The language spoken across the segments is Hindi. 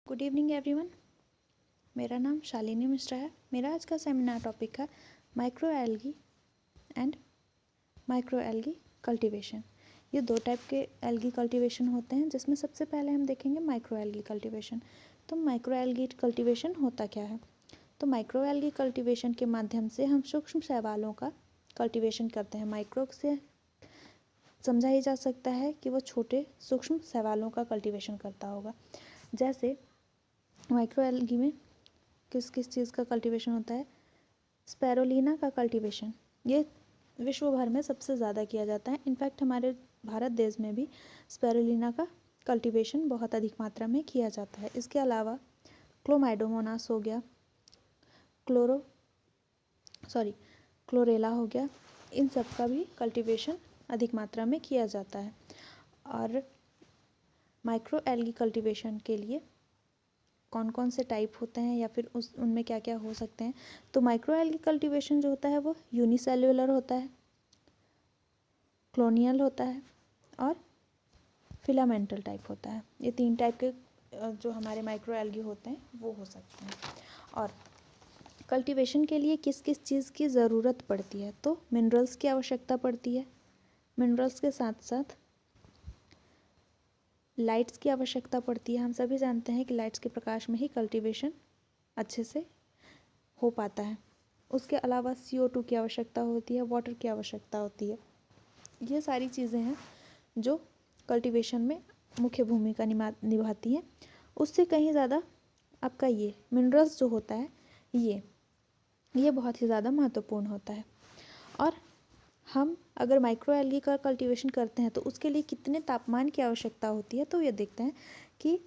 Good evening everyone. मेरा नाम शालिनी मिश्रा है। मेरा आज का सेमिनार टॉपिक है micro algae and micro algae cultivation. ये दो टाइप के एल्गी कल्टीवेशन होते हैं, जिसमें सबसे पहले हम देखेंगे माइक्रो एल्गी कल्टीवेशन। तो माइक्रो एल्गी कल्टीवेशन होता क्या है? तो माइक्रो एल्गी कल्टीवेशन के माध्यम से हम सूक्ष्म शैवालों का कल्टीवेशन करते हैं। माइक्रो से समझा ही जा सकता है कि वो छोटे सूक्ष्म शैवालों का कल्टीवेशन करता होगा। जैसे माइक्रो एल्गी में किस किस चीज़ का कल्टीवेशन होता है? स्पैरोलीना का कल्टीवेशन ये विश्व भर में सबसे ज़्यादा किया जाता है। इनफैक्ट हमारे भारत देश में भी स्पैरोलीना का कल्टीवेशन बहुत अधिक मात्रा में किया जाता है। इसके अलावा क्लोमाइडोमोनास हो गया, क्लोरेला हो गया, इन सब का भी कल्टीवेशन अधिक मात्रा में किया जाता है। और माइक्रो एल्गी कल्टीवेशन के लिए कौन कौन से टाइप होते हैं या फिर उनमें क्या क्या हो सकते हैं? तो माइक्रो एल्गी कल्टीवेशन जो होता है वो यूनिसेल्युलर होता है, क्लोनियल होता है और फिलामेंटल टाइप होता है। ये तीन टाइप के जो हमारे माइक्रो एल्गी होते हैं वो हो सकते हैं। और कल्टीवेशन के लिए किस किस चीज़ की ज़रूरत पड़ती है? तो मिनरल्स की आवश्यकता पड़ती है। मिनरल्स के साथ साथ लाइट्स की आवश्यकता पड़ती है। हम सभी जानते हैं कि लाइट्स के प्रकाश में ही कल्टीवेशन अच्छे से हो पाता है। उसके अलावा CO2 की आवश्यकता होती है, वाटर की आवश्यकता होती है। ये सारी चीज़ें हैं जो कल्टीवेशन में मुख्य भूमिका निभाती हैं। उससे कहीं ज़्यादा आपका ये मिनरल्स जो होता है ये बहुत ही ज़्यादा महत्वपूर्ण होता है। और हम अगर माइक्रो एल्गी का कल्टीवेशन करते हैं तो उसके लिए कितने तापमान की आवश्यकता होती है? तो ये देखते हैं कि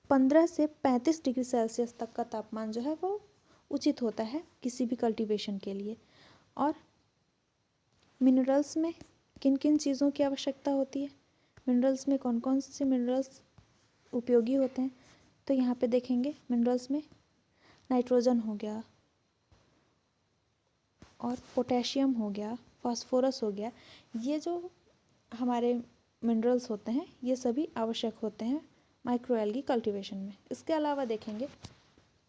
15 से 35 डिग्री सेल्सियस तक का तापमान जो है वो उचित होता है किसी भी कल्टीवेशन के लिए। और मिनरल्स में किन किन चीज़ों की आवश्यकता होती है? मिनरल्स में कौन कौन से मिनरल्स उपयोगी होते हैं? तो यहाँ पे देखेंगे मिनरल्स में नाइट्रोजन हो गया और पोटेशियम हो गया, फास्फोरस हो गया। ये जो हमारे मिनरल्स होते हैं ये सभी आवश्यक होते हैं माइक्रो एल्गी कल्टीवेशन में। इसके अलावा देखेंगे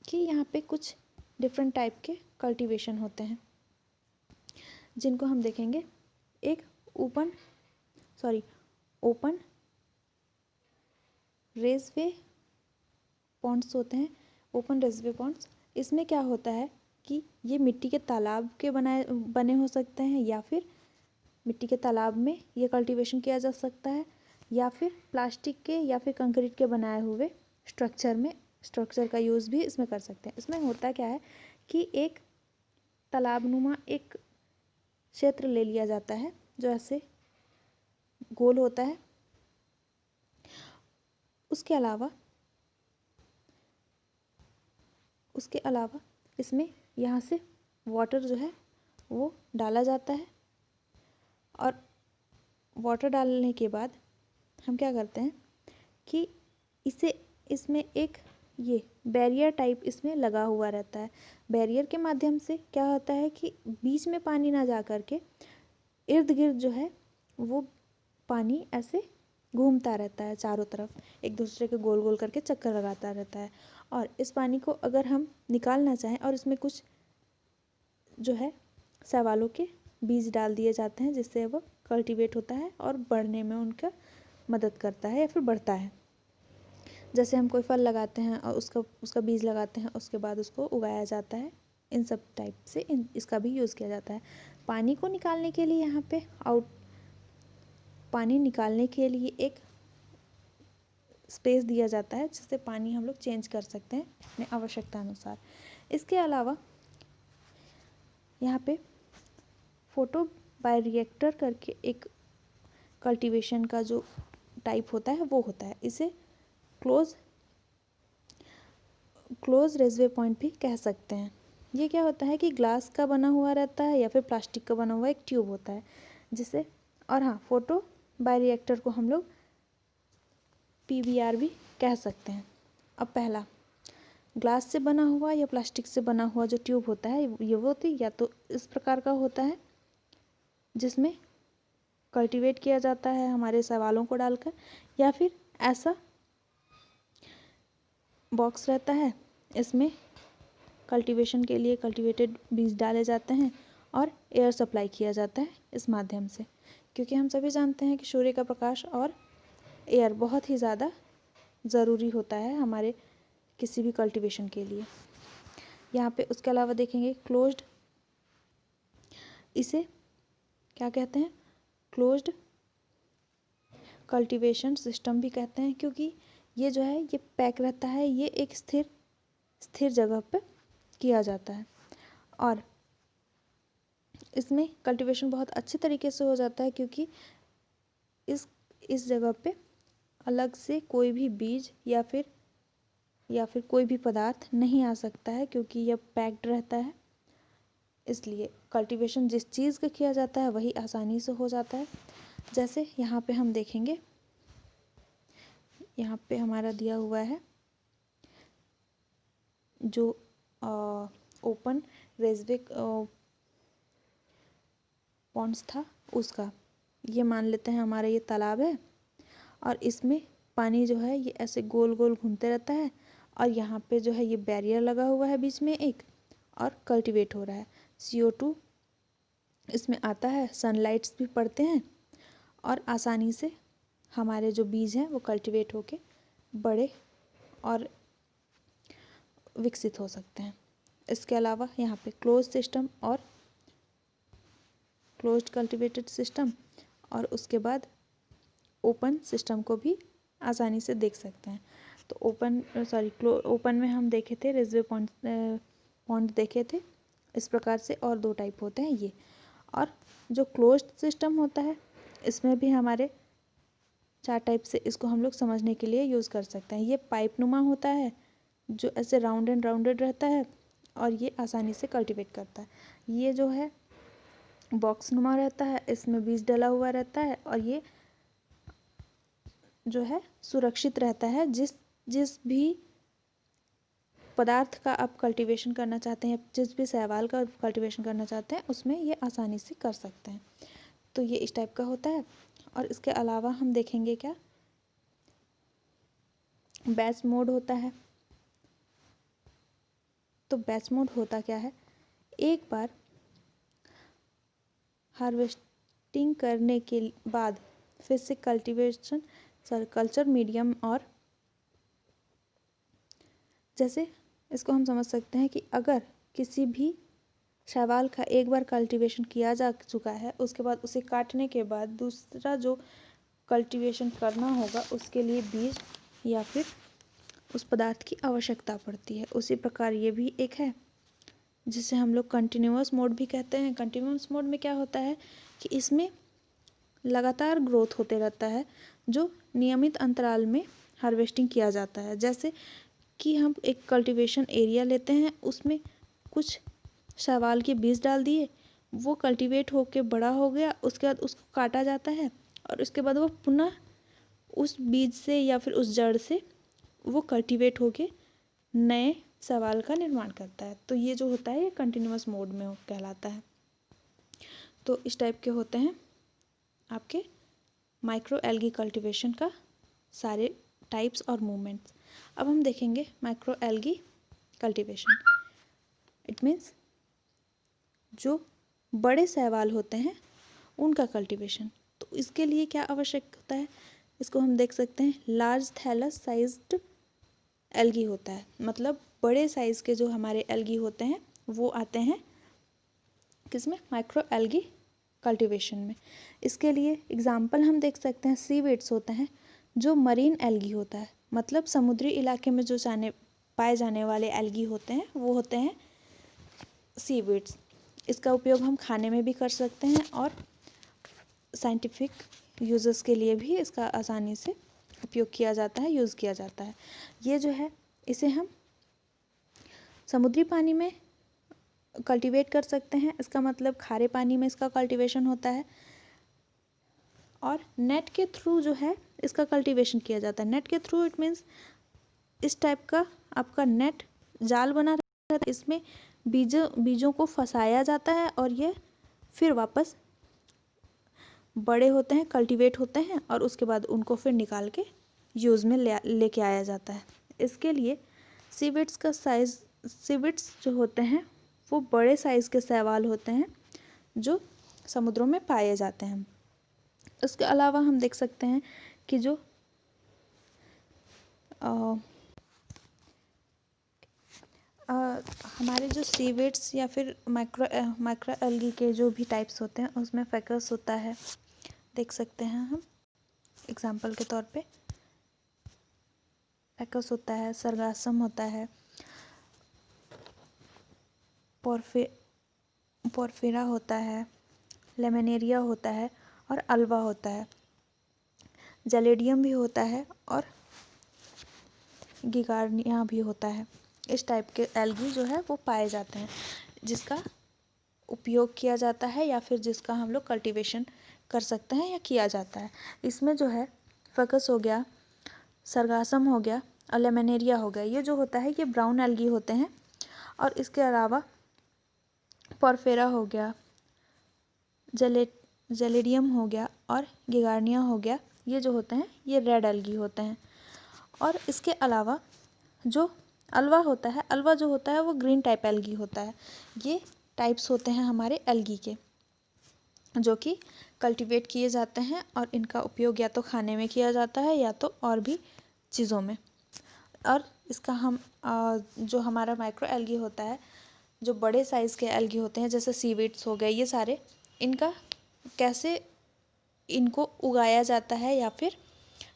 कि यहाँ पे कुछ डिफरेंट टाइप के कल्टीवेशन होते हैं जिनको हम देखेंगे। एक ओपन रेजवे पॉन्ड्स होते हैं। ओपन रेजवे पॉन्ड्स, इसमें क्या होता है कि ये मिट्टी के तालाब के बने हो सकते हैं, या फिर मिट्टी के तालाब में ये कल्टीवेशन किया जा सकता है, या फिर प्लास्टिक के या फिर कंक्रीट के बनाए हुए स्ट्रक्चर का यूज़ भी इसमें कर सकते हैं। इसमें होता क्या है कि एक तालाबनुमा एक क्षेत्र ले लिया जाता है जो ऐसे गोल होता है। उसके अलावा इसमें यहाँ से वाटर जो है वो डाला जाता है। और वाटर डालने के बाद हम क्या करते हैं कि इसमें एक ये बैरियर टाइप इसमें लगा हुआ रहता है। बैरियर के माध्यम से क्या होता है कि बीच में पानी ना जा कर के इर्द गिर्द जो है वो पानी ऐसे घूमता रहता है, चारों तरफ एक दूसरे के गोल गोल करके चक्कर लगाता रहता है। और इस पानी को अगर हम निकालना चाहें और इसमें कुछ जो है शैवालों के बीज डाल दिए जाते हैं, जिससे वो कल्टीवेट होता है और बढ़ने में उनका मदद करता है या फिर बढ़ता है। जैसे हम कोई फल लगाते हैं और उसका बीज लगाते हैं, उसके बाद उसको उगाया जाता है। इन सब टाइप से इसका भी यूज़ किया जाता है। पानी को निकालने के लिए यहाँ पे पानी निकालने के लिए एक स्पेस दिया जाता है, जिससे पानी हम लोग चेंज कर सकते हैं अपने आवश्यकता अनुसार। इसके अलावा यहाँ पे फोटो बायोरिएक्टर करके एक कल्टीवेशन का जो टाइप होता है वो होता है। इसे क्लोज रेजवे पॉइंट भी कह सकते हैं। ये क्या होता है कि ग्लास का बना हुआ रहता है या फिर प्लास्टिक का बना हुआ एक ट्यूब होता है जिसे, और हाँ, फोटो बायोरिएक्टर को हम लोग PBR भी कह सकते हैं। अब पहला ग्लास से बना हुआ या प्लास्टिक से बना हुआ जो ट्यूब होता है ये वो होती या तो इस प्रकार का होता है जिसमें कल्टीवेट किया जाता है हमारे शैवालों को डालकर, या फिर ऐसा बॉक्स रहता है, इसमें कल्टीवेशन के लिए कल्टीवेटेड बीज डाले जाते हैं और एयर सप्लाई किया जाता है इस माध्यम से, क्योंकि हम सभी जानते हैं कि सूर्य का प्रकाश और एयर बहुत ही ज़्यादा ज़रूरी होता है हमारे किसी भी कल्टीवेशन के लिए। यहाँ पे उसके अलावा देखेंगे क्लोज्ड, इसे क्या कहते हैं, क्लोज्ड कल्टीवेशन सिस्टम भी कहते हैं, क्योंकि ये जो है ये पैक रहता है, ये एक स्थिर जगह पे किया जाता है और इसमें कल्टीवेशन बहुत अच्छे तरीके से हो जाता है, क्योंकि इस जगह पे अलग से कोई भी बीज या फिर कोई भी पदार्थ नहीं आ सकता है, क्योंकि यह पैक्ड रहता है। इसलिए कल्टीवेशन जिस चीज़ का किया जाता है वही आसानी से हो जाता है। जैसे यहाँ पे हम देखेंगे, यहाँ पे हमारा दिया हुआ है जो ओपन रेजवे पॉन्ड्स था उसका, ये मान लेते हैं हमारा ये तालाब है और इसमें पानी जो है ये ऐसे गोल गोल घूमते रहता है और यहाँ पे जो है ये बैरियर लगा हुआ है बीच में एक, और कल्टीवेट हो रहा है। CO2 इसमें आता है, सनलाइट्स भी पड़ते हैं और आसानी से हमारे जो बीज हैं वो कल्टीवेट होके बड़े और विकसित हो सकते हैं। इसके अलावा यहाँ पे क्लोज सिस्टम और क्लोज्ड कल्टीवेटेड सिस्टम और उसके बाद ओपन सिस्टम को भी आसानी से देख सकते हैं। तो ओपन में हम देखे थे रेजवे पॉन्ड देखे थे इस प्रकार से, और 2 टाइप होते हैं ये। और जो क्लोज्ड सिस्टम होता है इसमें भी हमारे 4 टाइप से इसको हम लोग समझने के लिए यूज़ कर सकते हैं। ये पाइप नुमा होता है जो ऐसे राउंड एंड राउंडेड रहता है और ये आसानी से कल्टीवेट करता है। ये जो है बॉक्स नुमा रहता है, इसमें बीज डला हुआ रहता है और ये जो है सुरक्षित रहता है। जिस भी पदार्थ का आप कल्टीवेशन करना चाहते हैं, जिस भी शैवाल का कल्टीवेशन करना चाहते हैं उसमें ये आसानी से कर सकते हैं। तो ये इस टाइप का होता है। और इसके अलावा हम देखेंगे क्या, बैच मोड होता है। तो बैच मोड होता क्या है, एक बार हार्वेस्टिंग करने के बाद फिर से कल्चर मीडियम, और जैसे इसको हम समझ सकते हैं कि अगर किसी भी शैवाल का एक बार कल्टीवेशन किया जा चुका है, उसके बाद उसे काटने के बाद दूसरा जो कल्टीवेशन करना होगा उसके लिए बीज या फिर उस पदार्थ की आवश्यकता पड़ती है। उसी प्रकार ये भी एक है जिसे हम लोग कंटिन्यूअस मोड भी कहते हैं। कंटिन्यूअस मोड में क्या होता है कि इसमें लगातार ग्रोथ होते रहता है, जो नियमित अंतराल में हार्वेस्टिंग किया जाता है। जैसे कि हम एक कल्टीवेशन एरिया लेते हैं, उसमें कुछ शैवाल के बीज डाल दिए, वो कल्टीवेट होके बड़ा हो गया, उसके बाद उसको काटा जाता है और उसके बाद वो पुनः उस बीज से या फिर उस जड़ से वो कल्टीवेट होके नए शैवाल का निर्माण करता है। तो ये जो होता है ये कंटिन्यूअस मोड में कहलाता है। तो इस टाइप के होते हैं आपके माइक्रो एल्गी कल्टीवेशन का सारे टाइप्स और मूवमेंट्स। अब हम देखेंगे micro algae cultivation. It means जो बड़े शैवाल होते हैं उनका कल्टीवेशन। तो इसके लिए क्या आवश्यक होता है, इसको हम देख सकते हैं, लार्ज थैलस साइज्ड एल्गी होता है। मतलब बड़े साइज़ के जो हमारे एल्गी होते हैं वो आते हैं किसमें, माइक्रो एल्गी कल्टीवेशन में। इसके लिए एग्जाम्पल हम देख सकते हैं, सीवीड्स होते हैं जो मरीन एल्गी होता है, मतलब समुद्री इलाके में जो पाए जाने वाले एल्गी होते हैं वो होते हैं सीवीड्स। इसका उपयोग हम खाने में भी कर सकते हैं और साइंटिफिक यूजेस के लिए भी इसका आसानी से उपयोग किया जाता है, यूज़ किया जाता है। ये जो है इसे हम समुद्री पानी में कल्टीवेट कर सकते हैं, इसका मतलब खारे पानी में इसका कल्टीवेशन होता है। और नेट के थ्रू जो है इसका कल्टीवेशन किया जाता है। नेट के थ्रू इट मीन्स इस टाइप का आपका नेट जाल बना रहता है, इसमें बीजों को फंसाया जाता है और ये फिर वापस बड़े होते हैं, कल्टीवेट होते हैं और उसके बाद उनको फिर निकाल के यूज़ में लेके आया जाता है। इसके लिए सीविड्स का साइज़, सीविड्स जो होते हैं वो बड़े साइज़ के शैवाल होते हैं जो समुद्रों में पाए जाते हैं। उसके अलावा हम देख सकते हैं कि जो हमारे जो सीविड्स या फिर माइक्रो एल्गी के जो भी टाइप्स होते हैं उसमें फैकस होता है, देख सकते हैं हम एग्जाम्पल के तौर पे। फैकस होता है, सरगासम होता है, पोरफिरा होता है, लेमिनेरिया होता है और अल्वा होता है। जलेडियम भी होता है और गिगार्निया भी होता है। इस टाइप के एल्गी जो है वो पाए जाते हैं जिसका उपयोग किया जाता है या फिर जिसका हम लोग कल्टीवेशन कर सकते हैं या किया जाता है। इसमें जो है फैकस हो गया, सरगासम हो गया और लेमिनेरिया हो गया, ये जो होता है ये ब्राउन एल्गी होते हैं। और इसके अलावा पोरफेरा हो गया, जलेडियम हो गया और गिगार्निया हो गया, ये जो होते हैं ये रेड एल्गी होते हैं। और इसके अलावा जो अल्वा होता है, अल्वा जो होता है वो ग्रीन टाइप एल्गी होता है। ये टाइप्स होते हैं हमारे एल्गी के जो कि कल्टीवेट किए जाते हैं और इनका उपयोग या तो खाने में किया जाता है या तो और भी चीज़ों में। और इसका हम जो हमारा माइक्रो एल्गी होता है, जो बड़े साइज़ के एल्गी होते हैं जैसे सीवीड्स हो गए, ये सारे, इनका कैसे इनको उगाया जाता है या फिर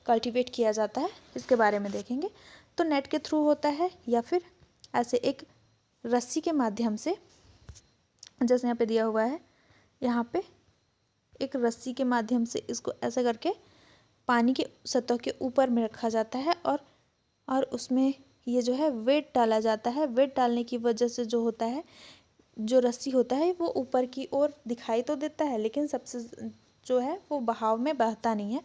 कल्टीवेट किया जाता है इसके बारे में देखेंगे। तो नेट के थ्रू होता है या फिर ऐसे एक रस्सी के माध्यम से, जैसे यहाँ पे दिया हुआ है, यहाँ पे एक रस्सी के माध्यम से इसको ऐसा करके पानी के सतह के ऊपर में रखा जाता है और उसमें ये जो है वेट डाला जाता है। वेट डालने की वजह से जो होता है, जो रस्सी होता है वो ऊपर की ओर दिखाई तो देता है लेकिन सबसे जो है वो बहाव में बहता नहीं है।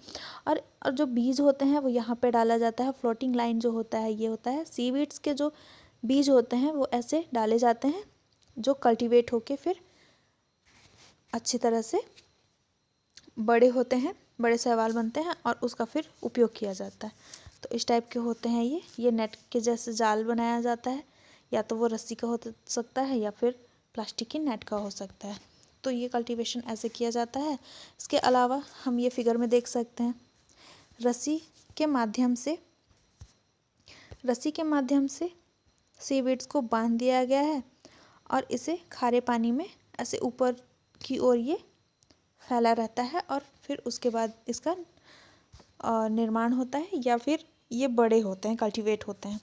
और जो बीज होते हैं वो यहाँ पे डाला जाता है। फ्लोटिंग लाइन जो होता है ये होता है। सीवीड्स के जो बीज होते हैं वो ऐसे डाले जाते हैं जो कल्टीवेट होके फिर अच्छी तरह से बड़े होते हैं, बड़े शैवाल बनते हैं और उसका फिर उपयोग किया जाता है। तो इस टाइप के होते हैं ये नेट के जैसे जाल बनाया जाता है, या तो वो रस्सी का हो सकता है या फिर प्लास्टिक की नेट का हो सकता है। तो ये कल्टीवेशन ऐसे किया जाता है। इसके अलावा हम ये फिगर में देख सकते हैं, रस्सी के माध्यम से सीवीड्स को बांध दिया गया है और इसे खारे पानी में ऐसे ऊपर की ओर ये फैला रहता है और फिर उसके बाद इसका निर्माण होता है या फिर ये बड़े होते हैं, कल्टीवेट होते हैं।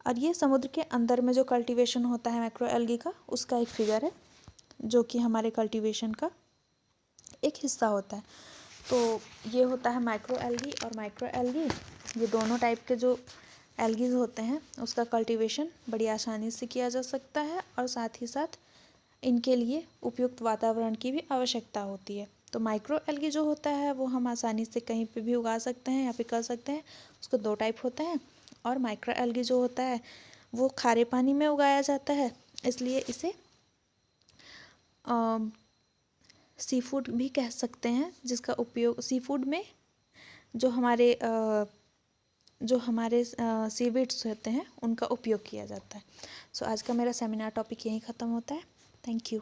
और ये समुद्र के अंदर में जो कल्टीवेशन होता है माइक्रो एल्गी का, उसका एक फिगर है जो कि हमारे कल्टीवेशन का एक हिस्सा होता है। तो ये होता है माइक्रो एल्गी और माइक्रो एल्गी, ये दोनों टाइप के जो एल्गीज होते हैं उसका कल्टीवेशन बड़ी आसानी से किया जा सकता है और साथ ही साथ इनके लिए उपयुक्त वातावरण की भी आवश्यकता होती है। तो माइक्रो एल्गी जो होता है वो हम आसानी से कहीं पे भी उगा सकते हैं या फिर कर सकते हैं। उसको दो टाइप होते हैं। और माइक्रो एल्गी जो होता है वो खारे पानी में उगाया जाता है, इसलिए इसे सी फूड भी कह सकते हैं, जिसका उपयोग सी फूड में जो हमारे सीवीड्स होते हैं उनका उपयोग किया जाता है। सो आज का मेरा सेमिनार टॉपिक यहीं ख़त्म होता है। Thank you.